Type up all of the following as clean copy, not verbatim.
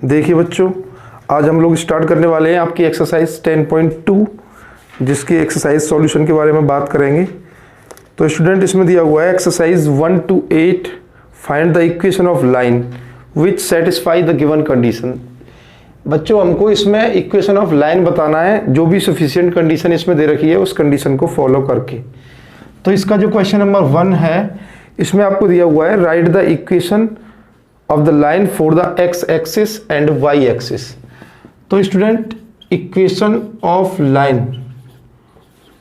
देखिए बच्चों, आज हम लोग स्टार्ट करने वाले हैं आपकी एक्सरसाइज 10.2, जिसकी एक्सरसाइज सॉल्यूशन के बारे में बात करेंगे। तो स्टूडेंट, इसमें दिया हुआ है exercise 1 to 8, find the equation of line which satisfy the given condition. बच्चों, हमको इसमें इक्वेशन ऑफ लाइन बताना है, जो भी सफिशिएंट कंडीशन इसमें दे रखी है उस कंडीशन को फॉलो करके। तो इसका जो क्वेश्चन नंबर 1 है, इसमें आपको दिया हुआ है right the equation of the line for the x axis and y axis. तो student, equation of line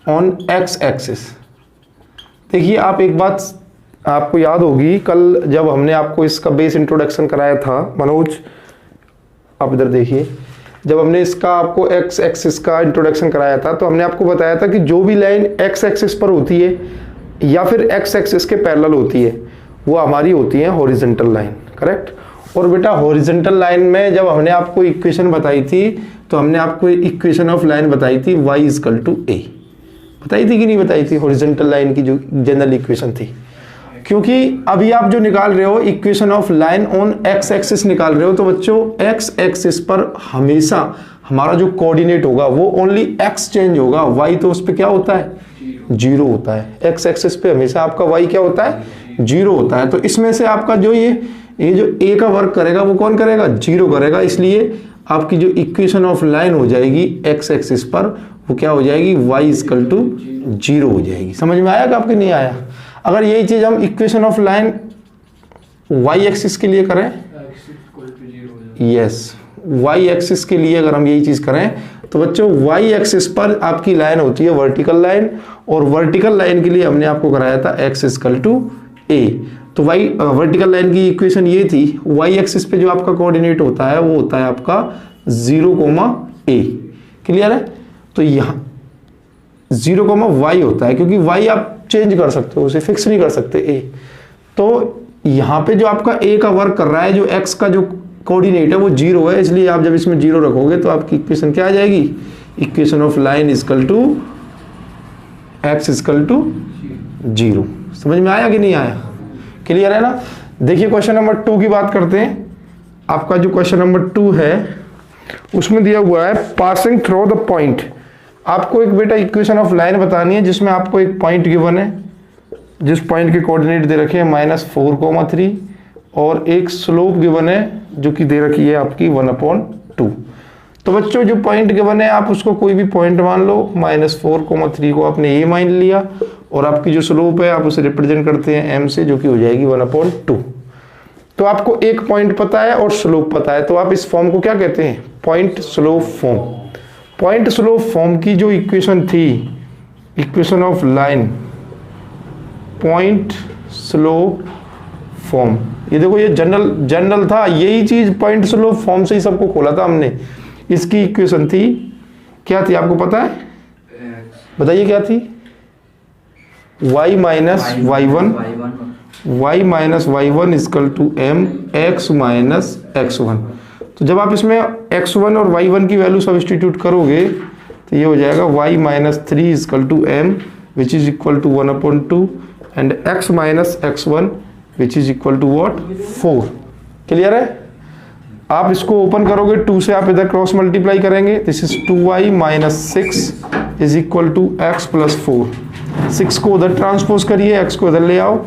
on x axis, देखिए आप एक बात आपको याद होगी, कल जब हमने आपको इसका बेस इंट्रोडक्शन कराया था मनोज, आप इधर देखिए, जब हमने इसका आपको एक्स एक्सिस का इंट्रोडक्शन कराया था तो हमने आपको बताया था कि जो भी लाइन एक्स एक्सिस पर होती है या फिर एक्स एक्सिस के पैरेलल होती है वो हमारी होती है हॉरिजॉन्टल लाइन, करेक्ट। और बेटा हॉरिजॉन्टल लाइन में जब हमने आपको इक्वेशन बताई थी तो हमने आपको इक्वेशन ऑफ लाइन बताई थी y इक्वल टू a, बताई थी कि नहीं बताई थी? हॉरिजॉन्टल लाइन की जो जनरल इक्वेशन थी, क्योंकि अभी आप जो निकाल रहे हो equation of line on x axis निकाल रहे हो, तो बच्चों एक्स एक्सिस पर हमेशा हमारा जो कोऑर्डिनेट होगा वो ओनली एक्स चेंज होगा, वाई तो उस पर क्या होता है? जीरो होता है। एक्स एक्सिस पे हमेशा आपका वाई क्या होता है? जीरो होता है। तो इसमें से आपका जो ये जो ए का वर्क करेगा वो कौन करेगा? जीरो करेगा। इसलिए आपकी जो इक्वेशन ऑफ लाइन हो जाएगी एक्स एक्सिस पर वो क्या हो जाएगी? वाई इक्वल टू जीरो हो जाएगी। समझ में आया कि आपके नहीं आया? अगर यही चीज हम equation of line y axis के लिए करें, यस, वाई एक्सिस के लिए अगर हम यही चीज करें तो बच्चों वाई एक्सिस पर आपकी लाइन होती है वर्टिकल लाइन, और वर्टिकल लाइन के लिए हमने आपको कराया था एक्स इक्वल टू ए। तो वाई वर्टिकल लाइन की इक्वेशन ये थी, वाई एक्सिस पे जो आपका कोऑर्डिनेट होता है वो होता है आपका 0, a। क्लियर है? तो यहाँ 0, y होता है, क्योंकि y आप चेंज कर सकते हो, उसे फिक्स नहीं कर सकते a। तो यहाँ पे जो आपका a का वर्क कर रहा है, जो x का जो कोऑर्डिनेट है वो 0 है, इसलिए आप जब इसमें 0 रखोगे तो आपकी इक्वेशन क्या आ जाएगी? Equation of line equal to x equal to 0। समझ में आया कि नहीं आया? क्लियर है ना? देखिए क्वेश्चन नंबर 2 की बात करते हैं। आपका जो क्वेश्चन नंबर 2 है उसमें दिया हुआ है पासिंग थ्रू द पॉइंट। आपको एक बेटा इक्वेशन ऑफ लाइन बतानी है जिसमें आपको एक पॉइंट गिवन है, जिस पॉइंट के कोऑर्डिनेट दे रखे हैं -4, 3, और एक स्लोप गिवन है जो कि दे रखी है आपकी 1/2। तो बच्चों जो पॉइंट गिवन है आप उसको कोई भी पॉइंट मान लो, -4, 3 को आपने ए मान लिया, और आपकी जो स्लोप है आप उसे रिप्रेजेंट करते हैं m से, जो कि हो जाएगी 1/2। तो आपको एक पॉइंट पता है और स्लोप पता है, तो आप इस फॉर्म को क्या कहते हैं? Point slope form. Point slope form की जो इक्वेशन थी, equation of line point slope form, ये देखो ये जनरल था, यही चीज पॉइंट स्लोप फॉर्म से ही सबको खोला था हमने। इसकी इक्वेशन थी, क्या थी आपको पता है? बताइए क्या थी? y minus y1 equal to m x minus x1। तो जब आप इसमें x1 और y1 की वैल्यू सब्स्टिट्यूट करोगे तो ये हो जाएगा y minus 3 equal to m which is equal to 1/2 and x minus x1 which is equal to what? 4। Clear है? आप इसको ओपन करोगे 2 से, आप इधर क्रॉस मल्टीप्लाई करेंगे, this is 2y minus 6 is equal to x plus 4। 6 को उधर ट्रांसपोज करिए, x को इधर ले आओ,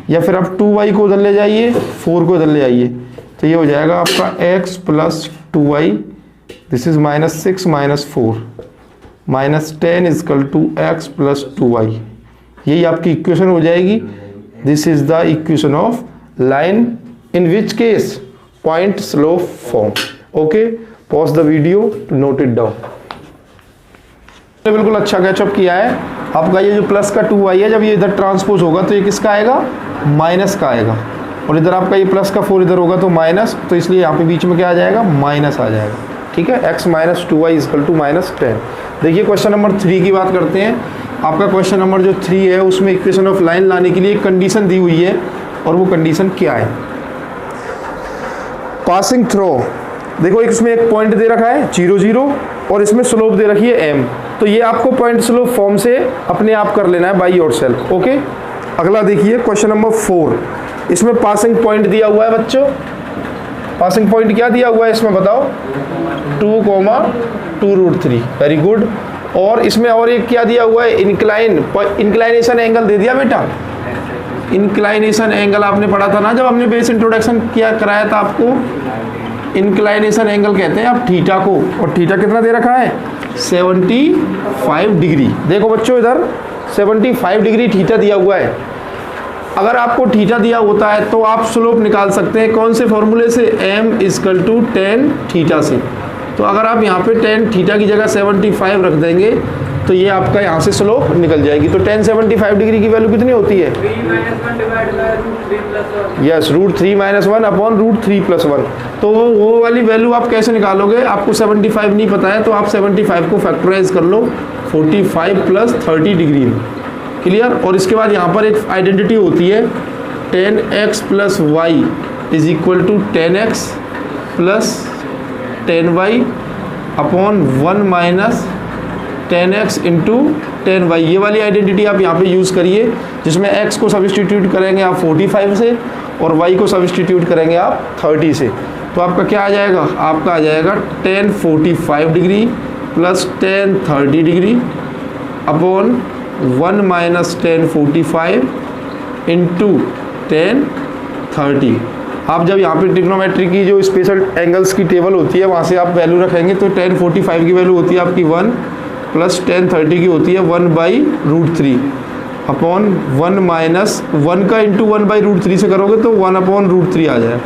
या फिर आप 2y को उधर ले जाइए, 4 को इधर ले आइए, तो ये हो जाएगा आपका x plus 2y, this is -6 minus 4 -10 equal to x plus 2y। यही आपकी इक्वेशन हो जाएगी। This is the equation of line in which case point slope form. Okay, pause the video to note it down. बिल्कुल अच्छा catch up किया है आपका। ये जो प्लस का 2y है, जब ये इधर ट्रांसपोज होगा तो ये किसका आएगा? माइनस का आएगा, और इधर आपका ये प्लस का 4 इधर होगा तो माइनस, तो इसलिए यहाँ पे बीच में क्या आ जाएगा? माइनस आ जाएगा। ठीक है, x minus 2y equal to -10। देखिए क्वेश्चन नंबर 3 की बात करते हैं। आपका क्वेश्चन नंबर जो 3 है उसमें इक्वेशन ऑफ लाइन लाने के लिए एक कंडीशन दी हुई है, और वो कंडीशन क्या है? पासिंग थ्रू, देखो इसमें एक पॉइंट दे रखा है 0, 0, और इसमें स्लोप दे रखी है m। तो ये आपको पॉइंट स्लोप फॉर्म से अपने आप कर लेना है बाय योरसेल्फ। ओके, अगला देखिए क्वेश्चन नंबर 4, इसमें पासिंग पॉइंट दिया हुआ है बच्चों, पासिंग पॉइंट क्या दिया हुआ है इसमें बताओ, 2,2√3, वेरी गुड। और इसमें और एक क्या दिया हुआ है, इंक्लाइनेशन एंगल दे दिया बेटा। इंक्लाइनेशन एंगल आपने पढ़ा था ना जब हमने बेस इंट्रोडक्शन कराया था आपको। इंक्लाइनेशन एंगल कहते हैं आप थीटा को, और थीटा कितना दे रखा है, 75 डिग्री। देखो बच्चों इधर 75 डिग्री थीटा दिया हुआ है। अगर आपको थीटा दिया होता है तो आप स्लोप निकाल सकते हैं कौन से फॉर्मूले से, m = tan थीटा से। तो अगर आप यहाँ पे tan थीटा की जगह 75 रख देंगे तो ये आपका यहाँ से स्लोप निकल जाएगी। तो tan 75 डिग्री की वैल्यू कितनी होती है, यस, √3 - 1 अपॉन √3 + 1। तो वो वाली वैल्यू आप कैसे निकालोगे, आपको 75 नहीं पता है तो आप 75 को फैक्टराइज कर लो 45 + 30 डिग्री में, क्लियर। और इसके बाद यहाँ पर एक आइडेंटिटी होती है tan x + y = tan x + tan y upon 1 - tan x × tan y। ये वाली आइडेंटिटी आप यहाँ पे यूज़ करिए, जिसमें x को सब्स्टिट्यूट करेंगे आप 45 से और y को सब्स्टिट्यूट करेंगे आप 30 से। तो आपका क्या आ जाएगा, आपका आ जाएगा tan 45 degree + tan 30 degree upon 1 - tan 45 × tan 30। आप जब यहाँ पे ट्रिग्नोमेट्री की जो स्पेशल एंगल्स की टेबल होती है वहाँ से आप वैल्यू रखेंगे तो tan 45 की वैल्यू होती है आपकी 1 + tan 30 की होती है 1/√3 अपॉन 1 का × 1/√3 से करोगे तो 1/√3 आ जाए।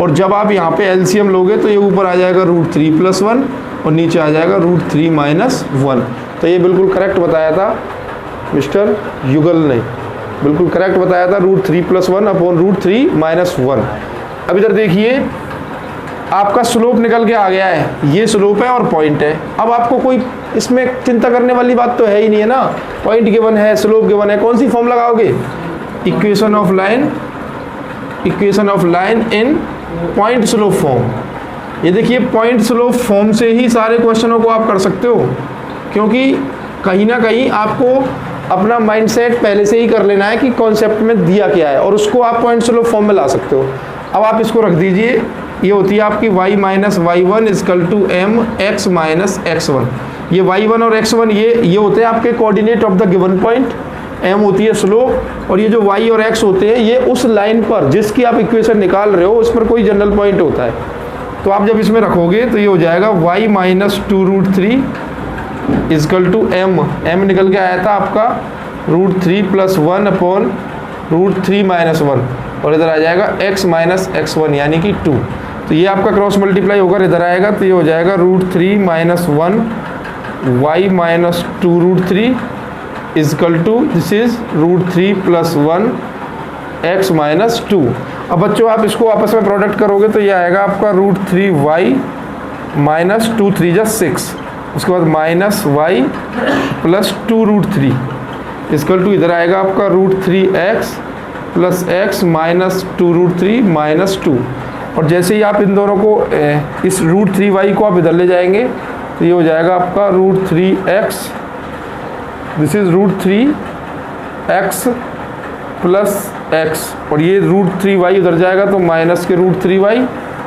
और जब आप यहाँ पे एलसीएम लोगे तो ये ऊपर आ जाएगा √3 + 1 और नीचे आ जाएगा √3 - 1। तो ये बिल्कुल करेक्ट बताया था मिस्टर युगल ने, बिल्कुल करेक्ट बताया था, √3 + 1 अपॉन √3 - 1। अब इधर देखिए आपका स्लोप निकल के आ गया है, ये स्लोप है और पॉइंट है। अब आपको कोई इसमें चिंता करने वाली बात तो है ही नहीं है ना, पॉइंट गिवन है, स्लोप गिवन है, कौन सी फॉर्म लगाओगे, equation of line in point slope form. ये देखिए पॉइंट स्लोप फॉर्म से ही सारे क्वेश्चनों को आप कर सकते हो, क्योंकि कहीं ना कहीं आपको अपना माइंडसेट पहले से ही कर लेना है कि कॉन्सेप्ट में दिया क्या है और उसको आप पॉइंट स्लोप फॉर्म में ला सकते हो। अब आप इसको रख दीजिए, ये होती है आपकी y - y1 = mx - x1। ये y1 और x1 ये होते हैं आपके coordinate of the given point, m होती है स्लोप और ये जो y और x होते हैं ये उस लाइन पर जिसकी आप इक्वेशन निकाल रहे हो उस पर कोई जनरल पॉइंट होता है। तो आप जब इसमें रखोगे तो ये हो जाएगा y - 2√3 = m निकल के आया था आपका √3 + 1 अपॉन √3 - 1 और इधर आ जाएगा x - x1 यानी कि 2। तो ये आपका क्रॉस मल्टीप्लाई होकर इधर आएगा तो ये हो जाएगा √3 - 1 y - 2√3 = दिस इज √3 + 1 x - 2। अब बच्चों आप इसको आपस में प्रोडक्ट करोगे तो ये आएगा आपका √3y - 2 3 = 6, उसके बाद -y + 2√3 = इधर आएगा आपका √3x + x - 2√3 - 2। और जैसे ही आप इन दोनों को इस √3y को आप इधर ले जाएंगे तो ये हो जाएगा आपका √3x, this is √3x + x और ये √3y इधर जाएगा तो माइनस के √3y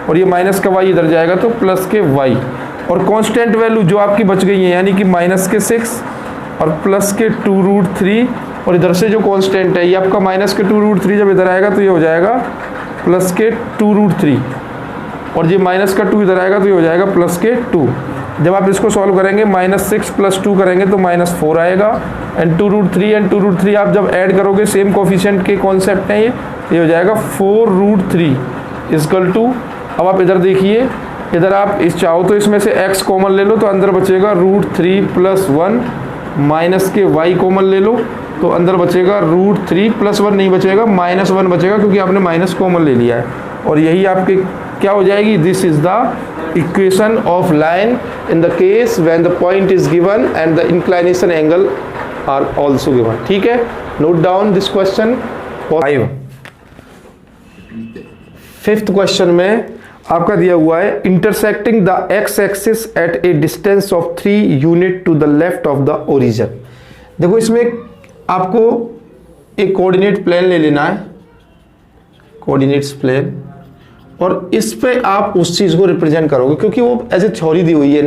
और ये माइनस का y इधर जाएगा तो प्लस के y। और कांस्टेंट वैल्यू जो आपकी बच गई है यानी कि -6 और प्लस के 2√3 और इधर से जो कांस्टेंट है ये आपका -2√3 जब इधर आएगा तो ये हो जाएगा प्लस के 2√3 और ये -2 इधर आएगा तो ये हो जाएगा प्लस के 2। जब आप इसको सॉल्व करेंगे -6 + 2 करेंगे तो -4 आएगा एंड 2√3 आप जब ऐड करोगे सेम कोफिशिएंट के कॉन्सेप्ट हैं ये हो जाएगा 4√3 = अब आप इधर देखिए, इधर आप इस चाहो तो इसमें से x कॉमन ले लो तो अंदर बचेगा √3 + 1 माइनस के y कॉमन ले लो तो अंदर बचेगा √3 + 1 नहीं बचेगा, -1 बचेगा क्योंकि आपने माइनस कॉमन ले लिया है और यही आपके क्या हो जाएगी, this is the equation of line in the case when the point is given and the inclination angle are also given. ठीक है, note down this question. 5th question में आपका दिया हुआ है intersecting the x axis at a distance of 3 unit to the left of the origin. देखो इसमें आपको एक कोऑर्डिनेट प्लेन ले लेना है, कोऑर्डिनेट्स प्लेन, और इस पे आप उस चीज़ को रिप्रेजेंट करोगे, क्योंकि वो एज ए थ्योरी दी हुई है,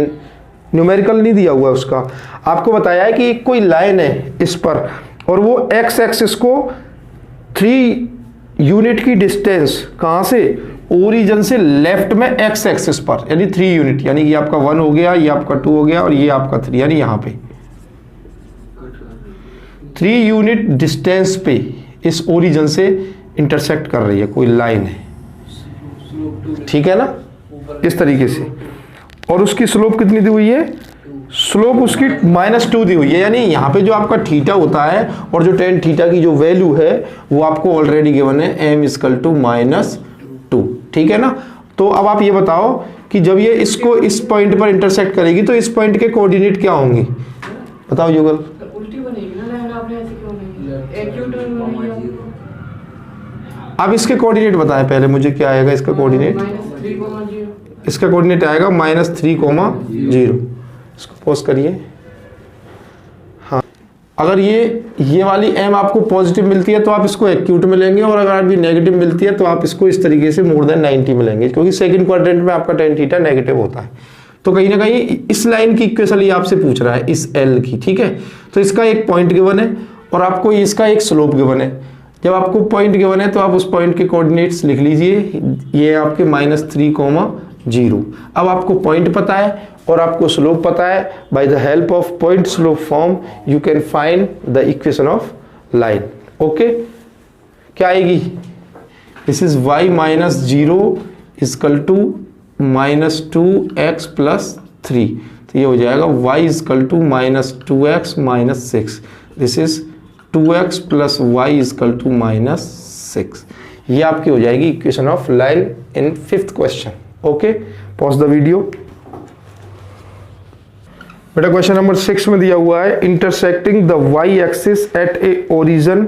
न्यूमेरिकल नहीं दिया हुआ है उसका। आपको बताया है कि एक कोई लाइन है इस पर, और वो एक्स एक्सिस को 3 यूनिट की डिस्टेंस कहाँ से, ओरिजिन से लेफ्ट में एक्स एक्सिस पर, यानी 3 यूनिट, यानी ये आपका 1 हो गया, ये आपका 2 हो गया और ये आपका 3, यानी यहाँ पे 3 यूनिट डिस्टेंस पे इस ओरिजिन से इंटरसेक्ट कर रही है कोई लाइन है, ठीक है ना, इस तरीके से। और उसकी स्लोप कितनी दी हुई है, स्लोप उसकी -2 दी हुई है, यानी यहाँ पे जो आपका थीटा होता है और जो tan थीटा की जो वैल्यू है वो आपको ऑलरेडी गिवन है, m = -2, ठीक है ना। तो अब आप ये बताओ कि जब ये इसको इस पॉइंट पर इंटरसेक्ट करेगी तो इस पॉइंट के कोऑर्डिनेट क्या होंगे, बताओ युगल। उल्टी बनेगी ना लाइन, आपने ऐसे क्यों नहीं, एक्यूट बनेगी। अब इसके कोऑर्डिनेट बताएं पहले मुझे, क्या आएगा इसका कोऑर्डिनेट, इसका कोऑर्डिनेट आएगा -3,0। इसको पॉज करिए। हाँ, अगर ये वाली m आपको पॉजिटिव मिलती है तो आप इसको एक्यूट में लेंगे, और अगर भी नेगेटिव मिलती है तो आप इसको इस तरीके से मोर देन 90 में लेंगे, क्योंकि सेकंड क्वाड्रेंट में आपका tan थीटा नेगेटिव होता है। तो कहीं ना कहीं इस लाइन की इक्वेशन ये आपसे पूछ रहा है, इस L की, ठीक है। तो इसका एक पॉइंट गिवन है और आपको इसका एक स्लोप गिवन है। जब आपको पॉइंट गिवन है तो आप उस पॉइंट के कोऑर्डिनेट्स लिख लीजिए, ये आपके -3,0। अब आपको पॉइंट पता है और आपको स्लोप पता है, by the help of point slope form you can find the equation of line. Okay, क्या आएगी, दिस इज y -0 = -2x + 3, तो ये हो जाएगा y = -2x - 6, this is 2x + y = -6। ये आपकी हो जाएगी equation of line in 5th question. Okay, pause the video. बेटा क्वेश्चन नंबर 6 में दिया हुआ है, intersecting the y axis at A origin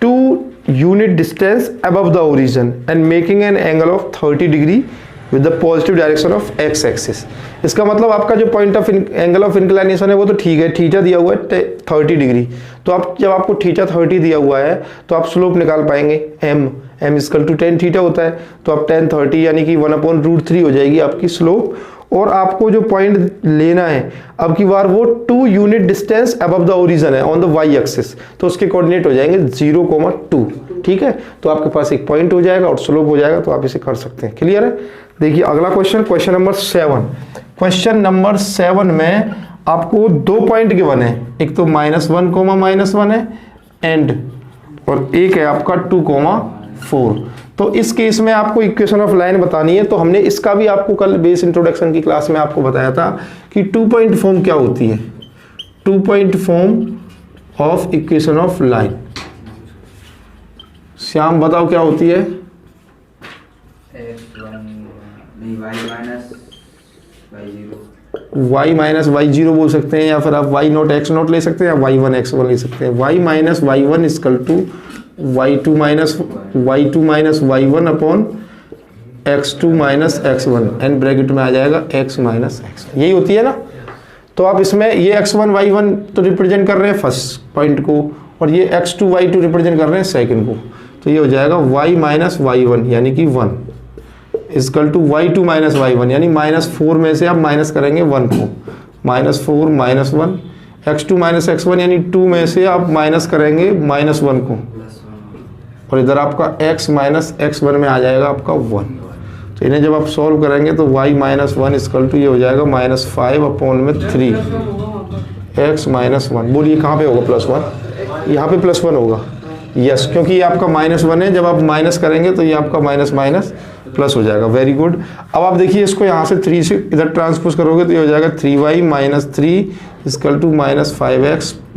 2 unit distance above the origin and making an angle of 30 degree with the positive direction of x axis. इसका मतलब आपका जो point of angle of inclination है वो तो ठीक है, थीटा दिया हुआ है 30 डिग्री, तो आप जब आपको थीटा 30 दिया हुआ है तो आप स्लोप निकाल पाएंगे, m = tan थीटा होता है, तो आप tan 30 यानी कि 1/√3 हो जाएगी आपकी स्लोप। और आपको जो पॉइंट लेना है अब की बार वो 2 unit distance above the origin है ऑन द y एक्सिस, तो उसके कोऑर्डिनेट हो जाएंगे 0,2, ठीक है। तो आपके पास एक पॉइंट हो जाएगा और स्लोप हो जाएगा, तो आप इसे कर सकते हैं। क्लियर है। देखिए अगला question, question number 7। Question number 7 में आपको 2 पॉइंट गिवन है, एक तो -1,-1 है एंड, और एक है आपका 2,4। तो इस केस में आपको इक्वेशन ऑफ लाइन बतानी है। तो हमने इसका भी आपको कल बेस इंट्रोडक्शन की क्लास में आपको बताया था कि 2 पॉइंट फॉर्म क्या होती है, 2 point form of equation of line. Shyam बताओ क्या होती है, y-y0 बोल सकते हैं, या फिर आप y0x0 ले सकते हैं, या y1 x1 ले सकते हैं। y - y1 = y2 - y1 upon x2 - x1, and bracket में आ जाएगा x - x1, यही होती है ना। तो आप इसमें ये x1 y1 तो रिप्रेजेंट कर रहे हैं फर्स्ट पॉइंट को, और ये x2 y2 रिप्रेजेंट कर रहे हैं सेकंड को, तो ये हो जाएगा y - y1 यानी कि 1 = y2 - y1, यानी -4 में से आप माइनस करेंगे 1 को, -4 - 1, x2 - x1 यानी 2 में से आप माइनस करेंगे -1 को, और इधर आपका x - x1 में आ जाएगा आपका 1। तो इन्हें जब आप सॉल्व करेंगे तो y - 1 ये हो जाएगा -5/3 x - 1। बोलिए कहाँ पे होगा +1, यहाँ पे +1 होगा, यस, क्योंकि ये आपका -1 है, जब आप माइनस करेंगे तो ये आपका माइनस प्लस हो जाएगा। Very good. अब आप देखिए इसको यहाँ से 3 से इधर ट्रांसपोज करोगे तो ये हो जाएगा 3y - 3 = -5x -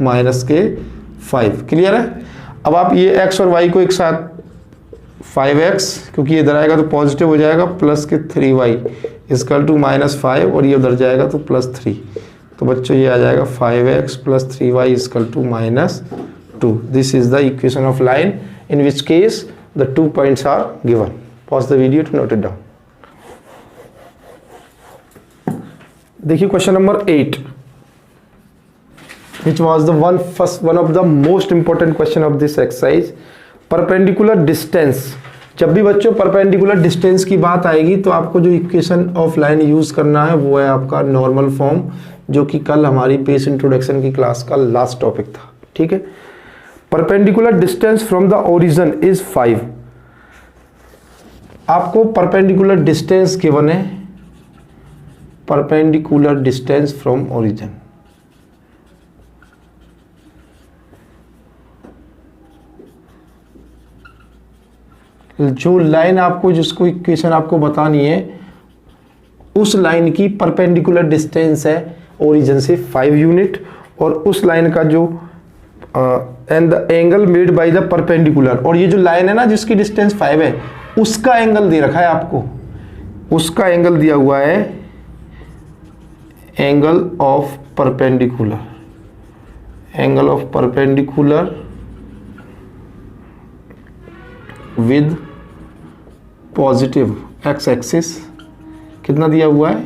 5। क्लियर है। अब आप ये x और y को एक साथ 5x, क्योंकि ये इधर आएगा तो पॉजिटिव हो जाएगा, प्लस के 3y = -5, और ये उधर जाएगा तो +3। तो बच्चों ये आ जाएगा 5x + 3y = -2। This is the equation of line in which case the 2 points are given. Pause the video to note it down. देखिए question number 8, which was the one of the most important question of this exercise. Perpendicular distance जब भी बच्चों perpendicular distance की बात आएगी तो आपको जो इक्वेशन ऑफ लाइन यूज करना है वो है आपका नॉर्मल फॉर्म, जो कि कल हमारी बेस इंट्रोडक्शन की क्लास का लास्ट टॉपिक था। ठीक है, perpendicular distance from the origin is 5। आपको परपेंडिकुलर डिस्टेंस गिवन है, परपेंडिकुलर डिस्टेंस फ्रॉम ओरिजिन। जो लाइन आपको, जिसको इक्वेशन आपको बतानी है, उस लाइन की परपेंडिकुलर डिस्टेंस है ओरिजिन से 5 यूनिट, और उस लाइन का जो and the angle made by the perpendicular, और ये जो लाइन है ना जिसकी डिस्टेंस 5 है उसका एंगल दे रखा है आपको, उसका एंगल दिया हुआ है angle of perpendicular, angle of perpendicular with positive x axis कितना दिया हुआ है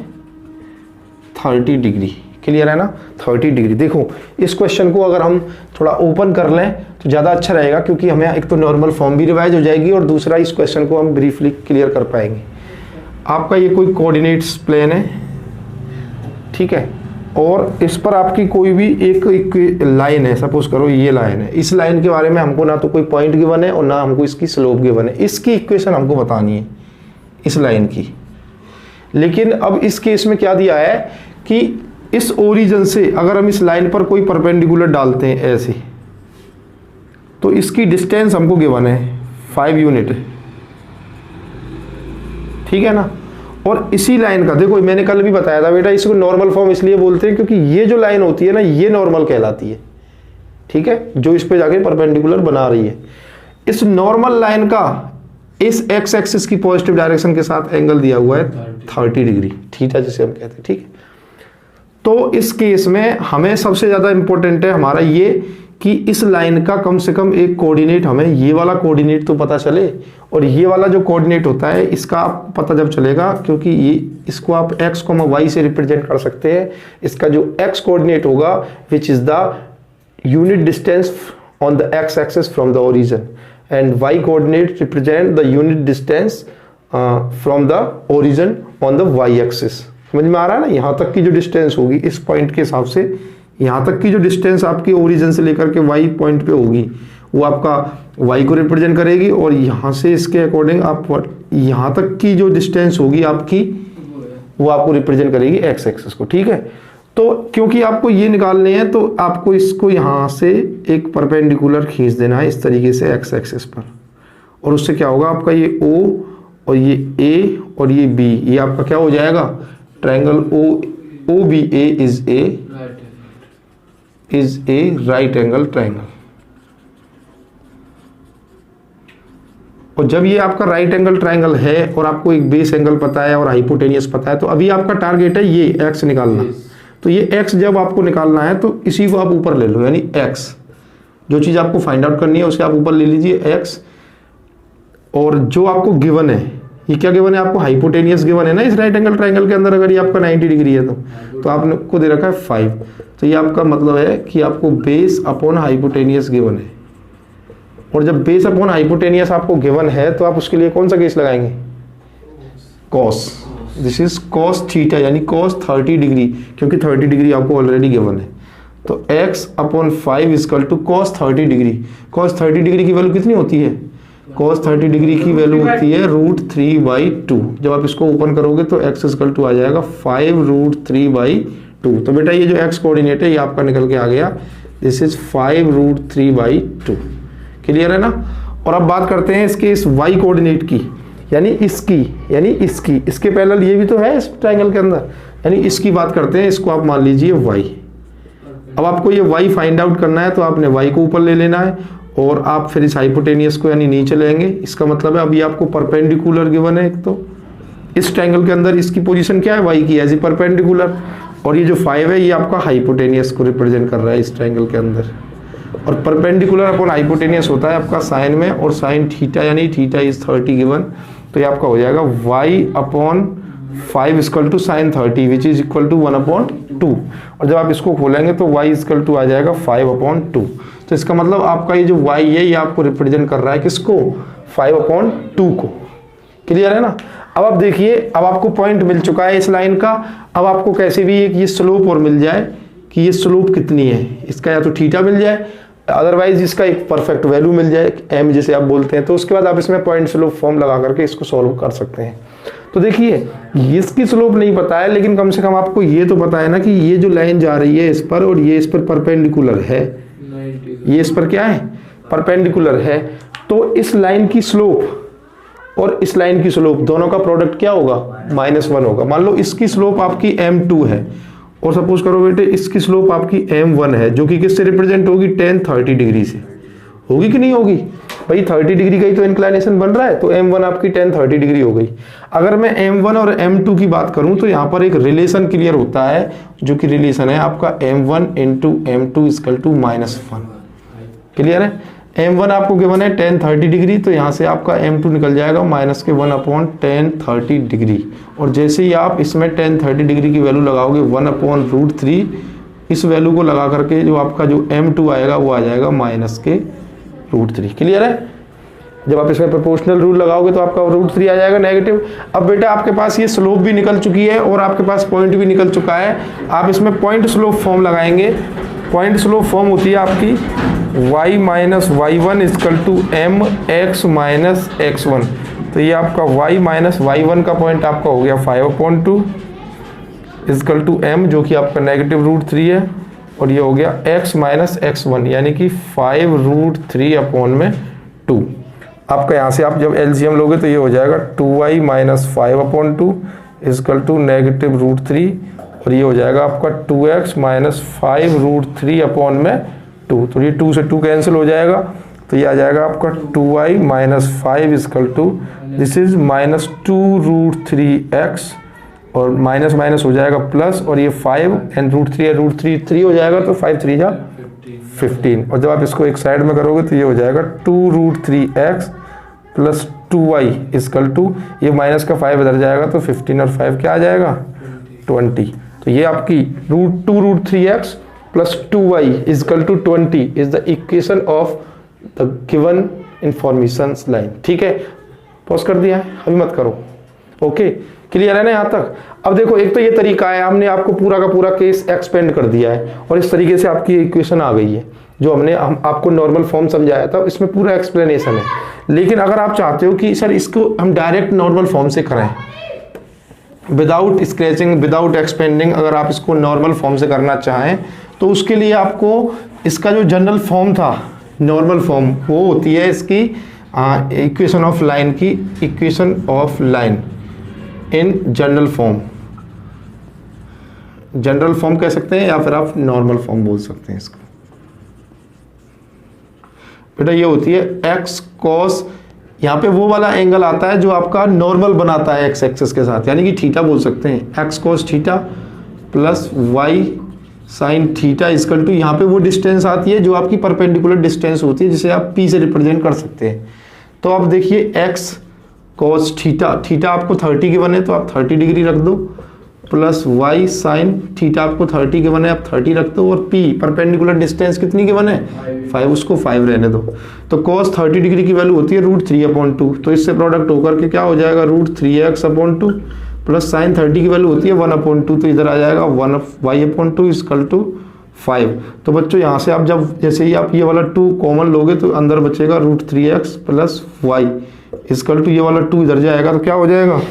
30 डिग्री। क्लियर है ना, 30 डिग्री। देखो इस क्वेश्चन को अगर हम थोड़ा ओपन कर लें तो ज़्यादा अच्छा रहेगा, क्योंकि हमें एक तो नॉर्मल फॉर्म भी रिवाइज हो जाएगी और दूसरा इस क्वेश्चन को हम ब्रीफली क्लियर कर पाएंगे। आपका ये कोई कोऑर्डिनेट्स प्लेन है, ठीक है, और इस पर आपकी कोई भी एक लाइन है, सपोज करो ये लाइन है। इस लाइन के बारे में हमको ना तो कोई पॉइंट गिवन है और ना हमको इसकी स्लोप गिवन है। इसकी इक्वेशन हमको बतानी है इस लाइन की। लेकिन अब इस केस में क्या दिया है कि इस ओरिजिन से अगर हम इस लाइन पर कोई परपेंडिकुलर डालते हैं ऐसे, तो इसकी डिस्टेंस हमको गिवन है 5 यूनिट, ठीक है ना। और इसी लाइन का देखो, मैंने कल भी बताया था बेटा, इसको नॉर्मल फॉर्म इसलिए बोलते हैं क्योंकि ये जो लाइन होती है ना ये नॉर्मल कहलाती है, ठीक है, जो इस पे जाके परपेंडिकुलर बना रही है। इस नॉर्मल लाइन का इस एक्स एक्सिस की पॉजिटिव डायरेक्शन के साथ एंगल दिया हुआ है 30 डिग्री, थीटा जिसे हम कहते हैं, ठीक है। तो इस केस में हमें सबसे ज्यादा इंपॉर्टेंट है हमारा ये कि इस लाइन का कम से कम एक कोऑर्डिनेट, हमें ये वाला कोऑर्डिनेट तो पता चले, और ये वाला जो कोऑर्डिनेट होता है इसका आप पता जब चलेगा, क्योंकि ये इसको आप x, y से रिप्रेजेंट कर सकते हैं। इसका जो x कोऑर्डिनेट होगा which is the unit distance on the x axis from the origin, and y coordinate represent the unit distance from the origin on the y axis. समझ में आ रहा है ना, यहाँ तक की जो डिस्टेंस होगी इस पॉइंट के हिसाब से, यहाँ तक की जो डिस्टेंस आपकी ओरिजिन से लेकर के y पॉइंट पे होगी वो आपका y को रिप्रेजेंट करेगी, और यहाँ से इसके अकॉर्डिंग आप यहाँ तक की जो डिस्टेंस होगी आपकी वो आपको रिप्रेजेंट करेगी x एक्सिस को, ठीक है। तो क्योंकि आपको ये निकालने हैं तो आपको इसको यहाँ से एक परपेंडिकुलर खींच देना है इस तरीके से x एक्सिस पर, और उससे क्या होगा आपका ये O और ये A और ये B, ये आपका क्या हो जाएगा, triangle OBA is a right angle triangle. और जब ये आपका राइट एंगल ट्रायंगल है और आपको एक बेस एंगल पता है और हाइपोटेनियस पता है, तो अभी आपका टारगेट है ये x निकालना। तो ये x जब आपको निकालना है तो इसी को आप ऊपर ले लो, यानी x, जो चीज़ आपको फाइंड आउट करनी है उसे आप ऊपर ले लीजिए x, और जो आपको गिवन है, ये क्या गिवन है आपको, हाइपोटेनियस गिवन है ना इस राइट एंगल ट्रायंगल के अंदर। अगर ये आपका 90 डिग्री है तो आपने को दे रखा है 5, तो ये आपका मतलब है कि आपको बेस अपॉन हाइपोटेनियस गिवन है। और जब बेस अपॉन हाइपोटेनियस आपको गिवन है तो आप उसके लिए कौन सा केस लगाएंगे, cos. This is cos theta, यानी कॉस 30 डिग्री, क्योंकि 30 डिग्री आपको ऑलरेडी गिवन है। तो x upon 5 equal to cos 30 degree. Cos 30 degree की वैल्यू कितनी होती है, cos 30 डिग्री की वैल्यू होती है √3/2। जब आप इसको ओपन करोगे तो x इक्वल टू आ जाएगा 5√3/2। तो बेटा ये जो x कोऑर्डिनेट है ये आपका निकल के आ गया, दिस इज 5√3/2। क्लियर है ना। और अब बात करते हैं इसके इस y कोऑर्डिनेट की, यानी इसकी, इसके पैरेलल ये भी तो है इस ट्रायंगल के अंदर, यानी इसकी बात करते हैं। इसको आप मान लीजिए y। अब आपको ये y फाइंड आउट करना है तो आपने y को ऊपर ले लेना है, और आप फिर इस हाइपोटेनियस को यानी नीचे लेंगे। इसका मतलब है अभी आपको परपेंडिकुलर गिवन है, एक तो इस ट्रायंगल के अंदर इसकी पोजीशन क्या है, y की एज ए परपेंडिकुलर, और ये जो 5 है ये आपका हाइपोटेनियस को रिप्रेजेंट कर रहा है इस ट्रायंगल के अंदर। और परपेंडिकुलर अपॉन हाइपोटेनियस होता है आपका साइन में, और साइन थीटा, यानी थीटा इज 30 गिवन, तो ये आपका हो जाएगा y/5 equal to sine 30 which is equal to 1/2। और जब आप इसको खोलेंगे तो y इक्वल टू आ जाएगा 5/2। तो इसका मतलब आपका ये जो y है ये आपको रिप्रेजेंट कर रहा है किसको, 5/2 को। क्लियर है ना। अब आप देखिए, अब आपको पॉइंट मिल चुका है इस लाइन का। अब आपको कैसे भी एक ये स्लोप और मिल जाए कि ये स्लोप कितनी है, इसका या तो थीटा मिल जाए, अदरवाइज इसका एक परफेक्ट वैल्यू मिल जाए, एम जिसे आप बोलते हैं। तो उसके बाद आप इसमें पॉइंट स्लोप फॉर्म लगा करके इसको सॉल्व कर सकते हैं। तो देखिए, इसकी स्लोप नहीं पता है, लेकिन कम से कम आपको ये तो पता है ना कि ये जो लाइन जा रही है इस पर, और ये इस पर परपेंडिकुलर है, ये इस पर क्या है, परपेंडिकुलर है। तो इस लाइन की स्लोप और इस लाइन की स्लोप दोनों का प्रोडक्ट क्या होगा, -1 होगा। मान लो इसकी स्लोप आपकी m2 है और सपोज करो बेटे इसकी स्लोप आपकी m1 है, जो कि किससे रिप्रेजेंट होगी, tan 30 डिग्री से। होगी कि नहीं होगी भाई, 30 डिग्री का ही तो इंक्लाइनेशन बन रहा है, तो m1 आपकी tan 30 डिग्री हो गई। अगर मैं m1 और m2 की बात करूं तो यहाँ पर एक रिलेशन क्लियर होता है, जो कि रिलेशन है आपका m1 × m2 = -1। क्लियर है। m1 आपको गिवन है tan 30 डिग्री, तो यहाँ से आपका m2 निकल जाएगा -1/tan 30 डिग्री। और जैसे ही आप इसमें tan 30 डिग्री की वैल्यू लगाओगे 1/√3, इस वैल्यू को लगा करके जो आपका जो m2 आएगा वो आ जाएगा -√3। क्लियर है। जब आप इसमें प्रोपोर्शनल रूल लगाओगे तो आपका √3 आ जाएगा नेगेटिव। अब बेटा आपके पास ये स्लोप भी निकल चुकी है और आपके पास पॉइंट भी निकल चुका है। आप इसमें पॉइंट स्लोप फॉर्म लगाएंगे। पॉइंट स्लोप फॉर्म होती है आपकी y - y1 = mx - x1। तो ये आपका y - y1 का पॉइंट आपका हो गया 5/2 = m, जो कि आपका -√3 है, और ये हो गया x - x1 यानी कि 5√3/2। आपका यहाँ से आप जब LCM लोगे तो ये हो जाएगा 2y - 5/2 = -√3, और ये हो जाएगा आपका 2x - 5√3/2। तो ये 2 से 2 कैंसिल हो जाएगा, तो ये आ जाएगा आपका 2y - 5 दिस इज -2√3x, और माइनस माइनस हो जाएगा प्लस, और ये 5 एंड √3 3 हो जाएगा, तो 5 3 जा 15। और जब आप इसको एक साइड में करोगे तो ये हो जाएगा 2√3x + 2y = ये माइनस का 5 इधर जाएगा, तो 15 और 5 क्या आ जाएगा 20। तो ये आपकी 2√3x + 2y = 20 is the equation of the given information line. ठीक है, पॉज कर दिया है, अभी मत करो। ओके, क्लियर है ना यहाँ तक। अब देखो, एक तो ये तरीका है, हमने आपको पूरा का पूरा केस एक्सपेंड कर दिया है, और इस तरीके से आपकी इक्वेशन आ गई है, जो हमने आपको नॉर्मल फॉर्म समझाया था, इसमें पूरा एक्सप्लेनेशन है। लेकिन अगर आप चाहते हो कि सर इसको हम डायरेक्ट नॉर्मल फॉर्म से करें, विदाउट स्क्रैचिंग, विदाउट एक्सपेंडिंग, अगर आप इसको नॉर्मल फॉर्म से करना चाहें तो उसके लिए आपको इसका जो जनरल फॉर्म था, नॉर्मल फॉर्म, वो होती है इसकी इक्वेशन ऑफ लाइन की, equation of line in general form. General form कह सकते हैं या फिर आप नॉर्मल फॉर्म बोल सकते हैं इसको। बेटा ये होती है x cos, यहाँ पे वो वाला एंगल आता है जो आपका नॉर्मल बनाता है x एक्सिस के साथ, यानी कि थीटा बोल सकते हैं, x cos theta plus y sin theta equal to, यहाँ पे वो डिस्टेंस आती है जो आपकी परपेंडिकुलर डिस्टेंस होती है, जिसे आप p से रिप्रेजेंट कर सकते हैं। तो आप देखिए x cos थीटा, थीटा आपको 30 गिवन है तो आप 30 डिग्री रख दो, प्लस y sin थीटा आपको 30 गिवन है, आप 30 रख दो, और p परपेंडिकुलर डिस्टेंस कितनी गिवन है 5, उसको 5 रहने दो। तो cos 30 डिग्री की वैल्यू होती है √3/2, तो इससे प्रोडक्ट होकर के क्या हो जाएगा √3x/2, प्लस sin 30 की वैल्यू होती है 1/2, तो इधर आ जाएगा 1y/2 = 5। तो बच्चों यहाँ से आप जब जैसे ही आप ये वाला 2 कॉमन लोगे तो अंदर बचेगा √3x + y = ये वाला 2 इधर जाएगा, तो क्या हो जाएगा,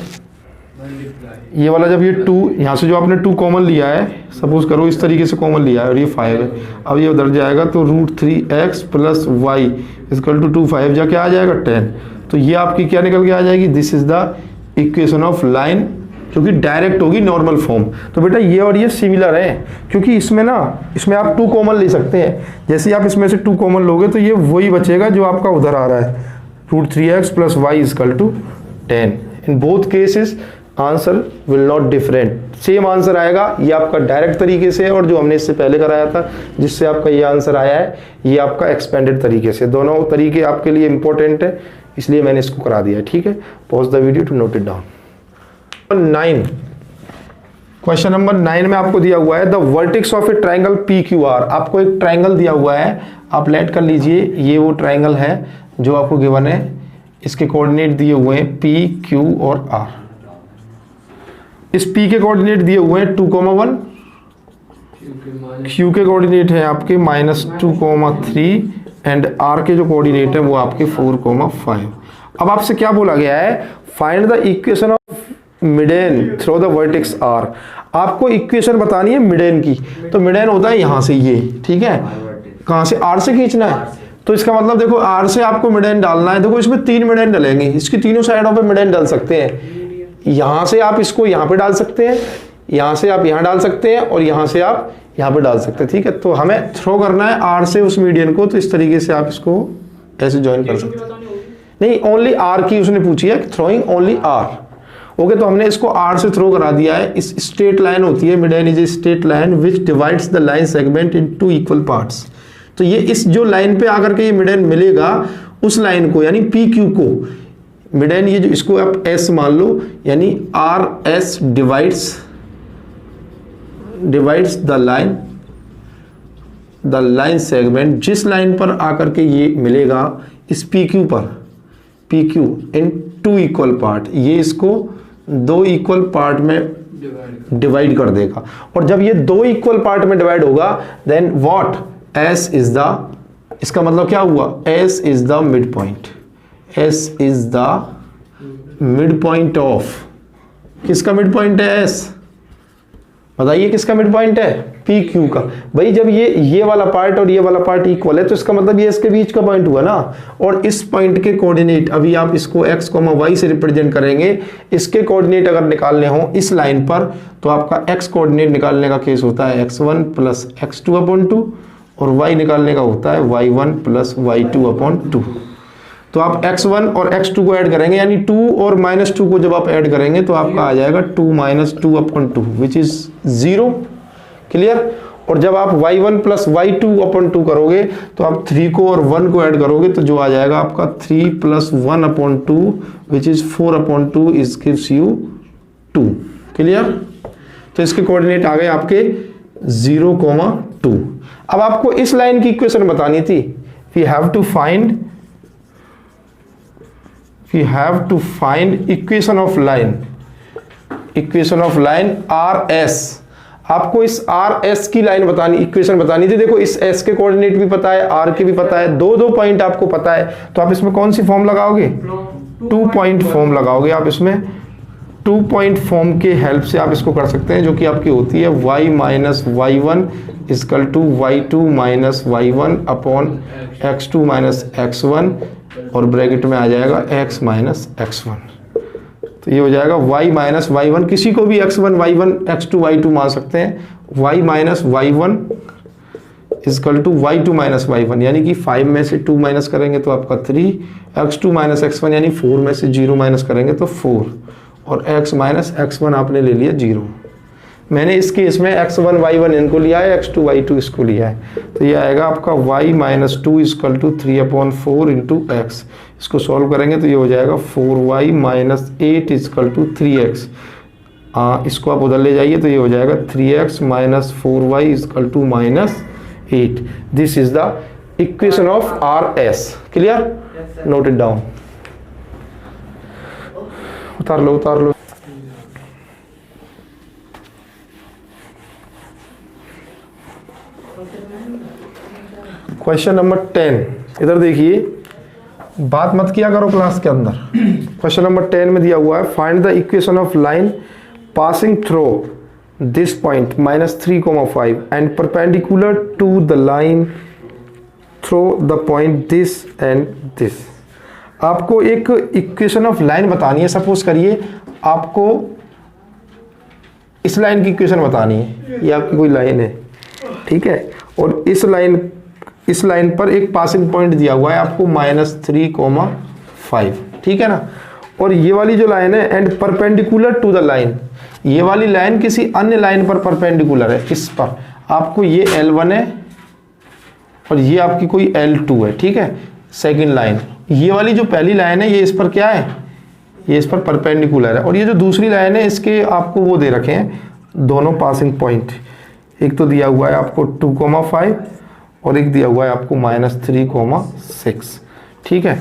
ये वाला जब ये 2 यहाँ से जो आपने 2 कॉमन लिया है, सपोज करो इस तरीके से कॉमन लिया है और ये 5 है, अब ये उधर जाएगा तो √3x + y = 2, 5 जा क्या आ जाएगा 10। तो ये आपकी क्या निकल के आ जाएगी, this is the equation of line, जो कि डायरेक्ट होगी नॉर्मल फॉर्म। तो बेटा ये और ये सिमिलर है, क्योंकि इसमें ना, इसमें आप 2 कॉमन ले सकते हैं, जैसे ही आप इसमें से 2 कॉमन लोगे तो ये वही बचेगा जो आपका उधर आ रहा है, √3x + y = 10। In both cases answer will not different, same answer आएगा। ये आपका डायरेक्ट तरीके से, और जो हमने इससे पहले कराया था जिससे आपका ये आंसर आया है, ये आपका एक्सपेंडेड तरीके से। दोनों तरीके आपके लिए इंपॉर्टेंट है, इसलिए मैंने इसको करा दिया है। ठीक है, pause the video to note it down. 9, question number 9 में आपको दिया हुआ है the vertex of a triangle PQR। आपको एक ट्राइंगल दिया हुआ है, आप लेट कर लीजिए, ये वो ट्राइंगल है जो आपको गिवन है, इसके कोऑर्डिनेट दिए हुए हैं P, Q और R। इस P के कोऑर्डिनेट दिए हुए हैं 2,1, Q के कोऑर्डिनेट है आपके -2,3 एंड R के जो कोऑर्डिनेट है वो आपके 4,5। अब आपसे क्या बोला गया है, find the equation of median through the vertex R। आपको इक्वेशन बतानी है मिडेन की। तो मिडेन होता है यहाँ से ये, ठीक है, कहाँ से, R से खींचना है। तो इसका मतलब देखो R से आपको मिडेन डालना है। देखो इसमें 3 मिडेन डलेंगे, इसकी तीनों साइडों पे मिडेन डाल सकते हैं। यहाँ से आप इसको यहाँ पे डाल सकते हैं, यहाँ से आप यहाँ डाल सकते हैं और यहाँ से आप यहाँ पे डाल सकते हैं, ठीक है। तो हमें थ्रो करना है R से उस मीडियन को, तो इस तरीके से आप इसको ऐसे ज्वाइन कर सकते हैं। नहीं, ओनली R की उसने पूछी है, थ्रोइंग ओनली R। ओके, तो हमने इसको R से थ्रो करा दिया है। इस स्ट्रेट लाइन होती है, median is a straight line which divides the line segment in 2 equal parts. तो ये इस जो लाइन पे आकर के ये मिडेन मिलेगा, उस लाइन को यानी PQ को मिडेन, ये जो इसको आप S मान लो, यानी RS divides the line segment, जिस लाइन पर आकर के ये मिलेगा इस PQ पर, PQ इन 2 इक्वल पार्ट, ये इसको 2 इक्वल पार्ट में डिवाइड कर देगा। और जब ये 2 इक्वल पार्ट में डिवाइड होगा, then what, S is the, इसका मतलब क्या हुआ, S is the mid point. S is the mid point of, किसका मिड पॉइंट है S, बताइए किसका मिड पॉइंट है, PQ का। भाई जब ये वाला पार्ट और ये वाला पार्ट इक्वल है, तो इसका मतलब ये इसके बीच का पॉइंट हुआ ना। और इस पॉइंट के कोऑर्डिनेट, अभी आप इसको x, y से रिप्रेजेंट करेंगे। इसके कोऑर्डिनेट अगर निकालने हो इस लाइन पर, तो आपका x कोऑर्डिनेट निकालने का केस होता है x1 प्लस x2/2 और y निकालने का होता है y1 प्लस y2/2। तो आप x1 और x2 को ऐड करेंगे, यानी 2 और -2 को जब आप ऐड करेंगे तो आपका आ जाएगा 2 - 2/2 विच इज 0। क्लियर। और जब आप y1 प्लस y2/2 करोगे तो आप 3 को और 1 को ऐड करोगे तो जो आ जाएगा आपका 3 + 1/2 which is 4/2 is gives you 2। Clear. तो इसके कोऑर्डिनेट आ गए आपके 0,2। अब आपको इस लाइन की इक्वेशन बतानी थी। We have to find equation of line RS। आपको इस RS की लाइन बतानी, इक्वेशन बतानी थी। देखो इस S के कोऑर्डिनेट भी पता है, R के भी पता है, दो पॉइंट आपको पता है। तो आप इसमें कौन सी फॉर्म लगाओगे, 2 पॉइंट फॉर्म लगाओगे। आप इसमें 2 पॉइंट फॉर्म के हेल्प से आप इसको कर सकते हैं, जो कि आपकी होती है y - y1 = y2 - y1 upon x2 - x1 और ब्रैकेट में आ जाएगा x - x1। तो ये हो जाएगा y - y1, किसी को भी x1 y1 x2 y2 मान सकते हैं। y - y1 = y2 - y1, यानी कि 5 में से 2 माइनस करेंगे तो आपका 3, x2 - x1 यानी 4 में से 0 माइनस करेंगे तो 4, और x - x1 आपने ले लिया 0। मैंने इस केस में x1 y1 इनको लिया है, x2 y2 इसको लिया है। तो ये आएगा आपका y - 2 = 3/4 × x। इसको सॉल्व करेंगे तो ये हो जाएगा 4y - 8 = 3x। इसको आप उधर ले जाइए तो ये हो जाएगा 3x - 4y = -8। This is the equation of RS। Clear. Note it down. उतार लो। क्वेश्चन नंबर 10, इधर देखिए, बात मत किया करो क्लास के अंदर। क्वेश्चन नंबर 10 में दिया हुआ है, find the equation of line passing through this point -3,5 and perpendicular to the line through the point this and this. आपको एक इक्वेशन ऑफ लाइन बतानी है। सपोज करिए आपको इस लाइन की इक्वेशन बतानी है। ये आपकी कोई लाइन है, ठीक है, और इस लाइन पर एक पासिंग पॉइंट दिया हुआ है आपको -3,5, ठीक है ना। और ये वाली जो लाइन है and perpendicular to the line, ये वाली लाइन किसी अन्य लाइन पर परपेंडिकुलर है। इस पर आपको ये L1 है और ये आपकी कोई L2 है, ठीक है, सेकंड लाइन। ये वाली जो पहली लाइन है ये इस पर क्या है, ये इस पर परपेंडिकुलर है। और ये जो दूसरी लाइन है इसके आपको वो दे रखे हैं दोनों पासिंग पॉइंट। एक तो दिया हुआ है आपको 2,5 और एक दिया हुआ है आपको -3,6, ठीक है।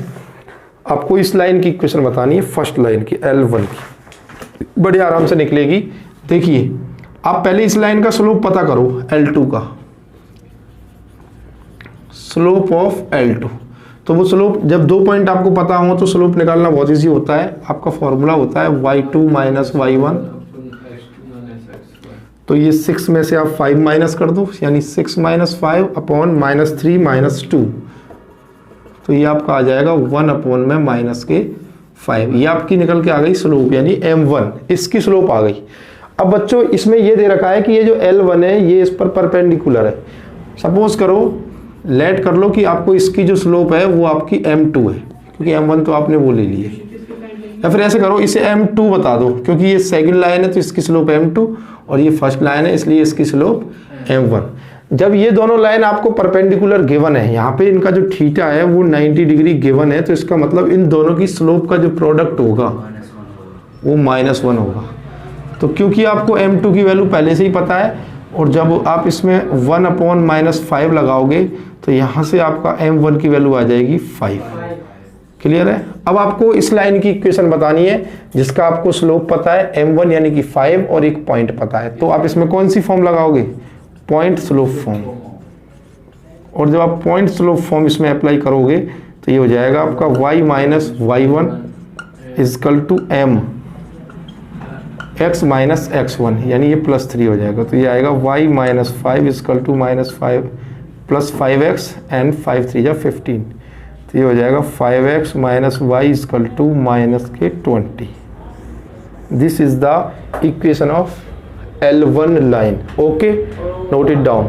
आपको इस लाइन की इक्वेशन बतानी है, फर्स्ट लाइन की L1 की, बड़े आराम से निकलेगी। देखिए आप पहले इस लाइन का स्लोप पता करो, L2 का स्लोप ऑफ L2। तो वो स्लोप जब 2 पॉइंट आपको पता हो तो स्लोप निकालना बहुत ईजी होता है। आपका फॉर्मूला होता है y2 माइनस y1। तो ये 6 में से आप 5 माइनस कर दो, यानी 6 माइनस 5 अपॉन माइनस 3 माइनस 2, तो ये आपका आ जाएगा 1 अपॉन में माइनस के 5। ये आपकी निकल के आ गई स्लोप, यानी m1, इसकी स्लोप आ गई। अब बच्चों इसमें ये दे रखा है कि ये जो L1 है ये इस पर परपेंडिकुलर है। सपोज करो, लेट कर लो कि आपको इसकी जो स्लोप है वो आपकी m2 है, क्योंकि m1 तो आपने वो ले ली है। या फिर ऐसे करो, इसे m2 बता दो, क्योंकि ये सेकंड लाइन है तो इसकी स्लोप m2 और ये फर्स्ट लाइन है इसलिए इसकी स्लोप m1। जब ये दोनों लाइन आपको परपेंडिकुलर गिवन है, यहाँ पे इनका जो थीटा है वो 90 डिग्री गिवन है, तो इसका मतलब इन दोनों की स्लोप का जो प्रोडक्ट होगा वो -1 होगा। तो क्योंकि आपको m2 की वैल्यू पहले से ही पता है, और जब आप इसमें 1 अपॉन माइनस 5 लगाओगे तो यहाँ से आपका m1 की वैल्यू आ जाएगी 5। क्लियर है? अब आपको इस लाइन की इक्वेशन बतानी है जिसका आपको स्लोप पता है m1 यानी कि 5 और एक पॉइंट पता है। तो आप इसमें कौन सी फॉर्म लगाओगे? Point slope form. और जब आप पॉइंट स्लोप फॉर्म इसमें अप्लाई करोगे तो ये हो जाएगा आपका y minus y1 equal to m x minus x1, यानी ये +3 हो जाएगा। तो ये आएगा y minus 5 equal to -5 plus 5x and 5 3 जा 15। तो ये हो जाएगा 5x minus y equal to -20। This is the equation of L1 line. Okay, note it down.